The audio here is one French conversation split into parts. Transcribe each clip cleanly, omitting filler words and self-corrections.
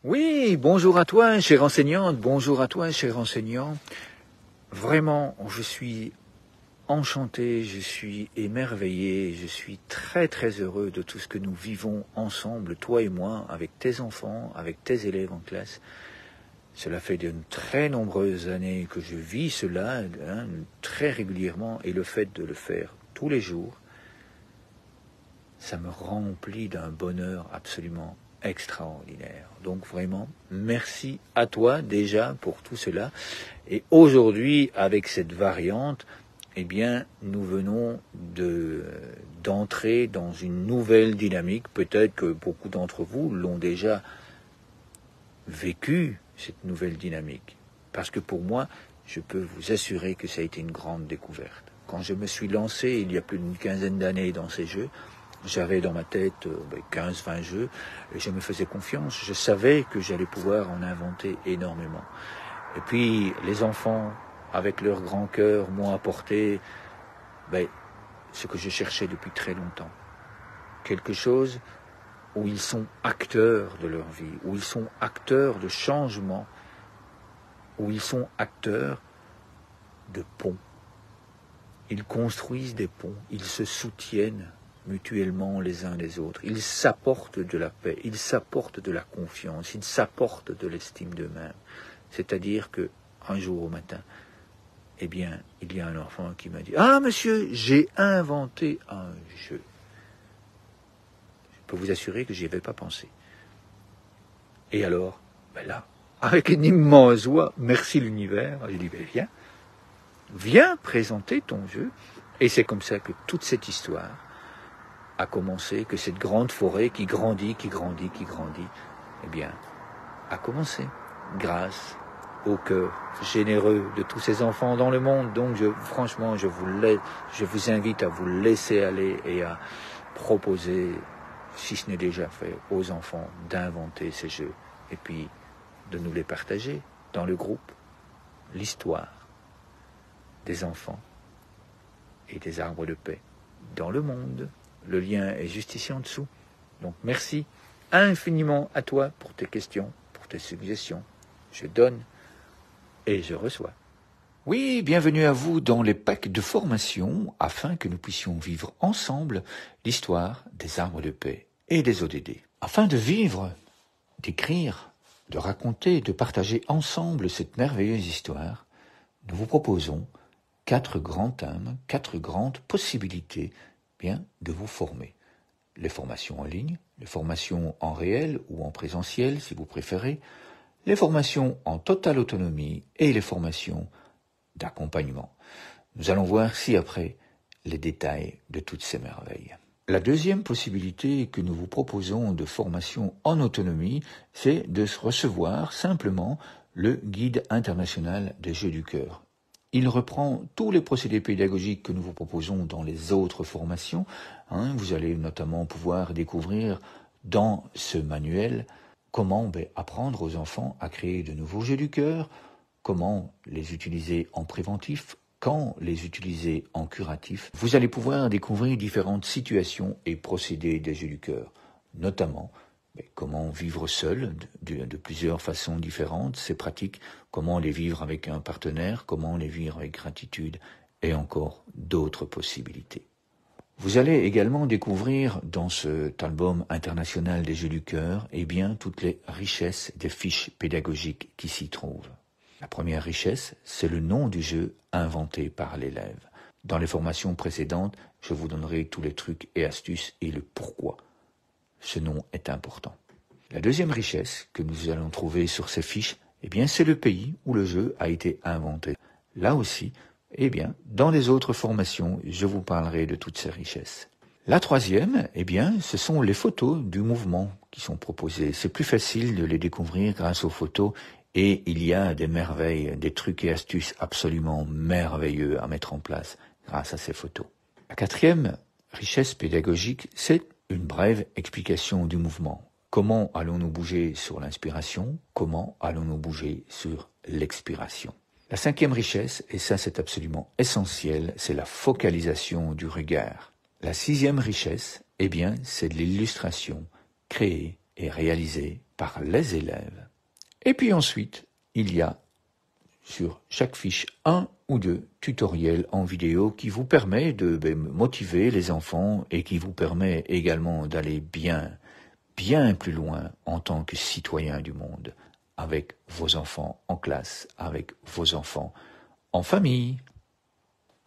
Oui, bonjour à toi, chère enseignante, bonjour à toi, cher enseignant. Vraiment, je suis enchanté, je suis émerveillé, je suis très très heureux de tout ce que nous vivons ensemble, toi et moi, avec tes enfants, avec tes élèves en classe. Cela fait de très nombreuses années que je vis cela, très régulièrement, et le fait de le faire tous les jours, ça me remplit d'un bonheur absolument extraordinaire. Donc vraiment, merci à toi déjà pour tout cela. Et aujourd'hui, avec cette variante, eh bien, nous venons d'entrer dans une nouvelle dynamique. Peut-être que beaucoup d'entre vous l'ont déjà vécu, cette nouvelle dynamique. Parce que pour moi, je peux vous assurer que ça a été une grande découverte. Quand je me suis lancé il y a plus d'une quinzaine d'années dans ces jeux, j'avais dans ma tête 15-20 jeux et je me faisais confiance. Je savais que j'allais pouvoir en inventer énormément. Et puis les enfants, avec leur grand cœur, m'ont apporté ce que je cherchais depuis très longtemps. Quelque chose où ils sont acteurs de leur vie, où ils sont acteurs de changement, où ils sont acteurs de ponts. Ils construisent des ponts, ils se soutiennent mutuellement les uns les autres. Ils s'apportent de la paix, ils s'apportent de la confiance, ils s'apportent de l'estime d'eux-mêmes. C'est-à-dire que un jour au matin, eh bien, il y a un enfant qui m'a dit « Ah, monsieur, j'ai inventé un jeu. » Je peux vous assurer que j'y avais pas pensé. Et alors, là, avec une immense joie, merci l'univers, j'ai dit « Viens présenter ton jeu. » Et c'est comme ça que toute cette histoire a commencé, que cette grande forêt qui grandit, eh bien, a commencé grâce au cœur généreux de tous ces enfants dans le monde. Donc, franchement, je vous invite à vous laisser aller et à proposer, si ce n'est déjà fait, aux enfants d'inventer ces jeux et puis de nous les partager dans le groupe. L'histoire des enfants et des arbres de paix dans le monde. Le lien est juste ici en dessous. Donc merci infiniment à toi pour tes questions, pour tes suggestions. Je donne et je reçois. Oui, bienvenue à vous dans les packs de formation afin que nous puissions vivre ensemble l'histoire des arbres de paix et des ODD. Afin de vivre, d'écrire, de raconter, de partager ensemble cette merveilleuse histoire, nous vous proposons 4 grands thèmes, 4 grandes possibilités de vous former. Les formations en ligne, les formations en réel ou en présentiel si vous préférez, les formations en totale autonomie et les formations d'accompagnement. Nous allons voir ci-après les détails de toutes ces merveilles. La deuxième possibilité que nous vous proposons de formation en autonomie, c'est de recevoir simplement le guide international des jeux du cœur. Il reprend tous les procédés pédagogiques que nous vous proposons dans les autres formations. Vous allez notamment pouvoir découvrir dans ce manuel comment apprendre aux enfants à créer de nouveaux jeux du cœur, comment les utiliser en préventif, quand les utiliser en curatif. Vous allez pouvoir découvrir différentes situations et procédés des jeux du cœur, notamment comment vivre seul de plusieurs façons différentes, ces pratiques, comment les vivre avec un partenaire, comment les vivre avec gratitude et encore d'autres possibilités. Vous allez également découvrir dans cet album international des jeux du cœur toutes les richesses des fiches pédagogiques qui s'y trouvent. La première richesse, c'est le nom du jeu inventé par l'élève. Dans les formations précédentes, je vous donnerai tous les trucs et astuces et le pourquoi. Ce nom est important. La deuxième richesse que nous allons trouver sur ces fiches, c'est le pays où le jeu a été inventé. Là aussi, dans les autres formations, je vous parlerai de toutes ces richesses. La troisième, ce sont les photos du mouvement qui sont proposées. C'est plus facile de les découvrir grâce aux photos et il y a des merveilles, des trucs et astuces absolument merveilleux à mettre en place grâce à ces photos. La quatrième richesse pédagogique, c'est une brève explication du mouvement. Comment allons-nous bouger sur l'inspiration? Comment allons-nous bouger sur l'expiration? La cinquième richesse, et ça c'est absolument essentiel, c'est la focalisation du regard. La sixième richesse, c'est de l'illustration créée et réalisée par les élèves. Et puis ensuite, il y a sur chaque fiche 1 ou 2 tutoriels en vidéo qui vous permet de motiver les enfants et qui vous permet également d'aller bien plus loin en tant que citoyen du monde, avec vos enfants en classe, avec vos enfants en famille.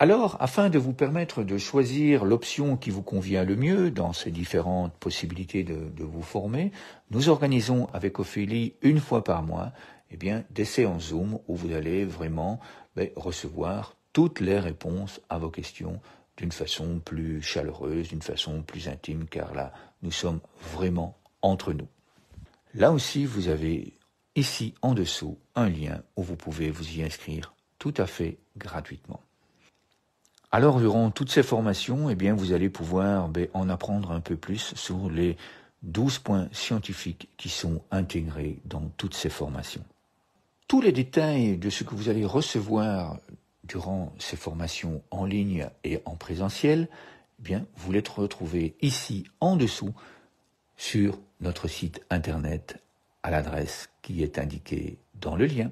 Alors, afin de vous permettre de choisir l'option qui vous convient le mieux dans ces différentes possibilités de vous former, nous organisons avec Ophélie une fois par mois des séances Zoom où vous allez vraiment recevoir toutes les réponses à vos questions d'une façon plus chaleureuse, d'une façon plus intime, car là, nous sommes vraiment entre nous. Là aussi, vous avez ici en dessous un lien où vous pouvez vous y inscrire tout à fait gratuitement. Alors, durant toutes ces formations, vous allez pouvoir en apprendre un peu plus sur les 12 points scientifiques qui sont intégrés dans toutes ces formations. Tous les détails de ce que vous allez recevoir durant ces formations en ligne et en présentiel, vous les retrouvez ici en dessous sur notre site internet à l'adresse qui est indiquée dans le lien.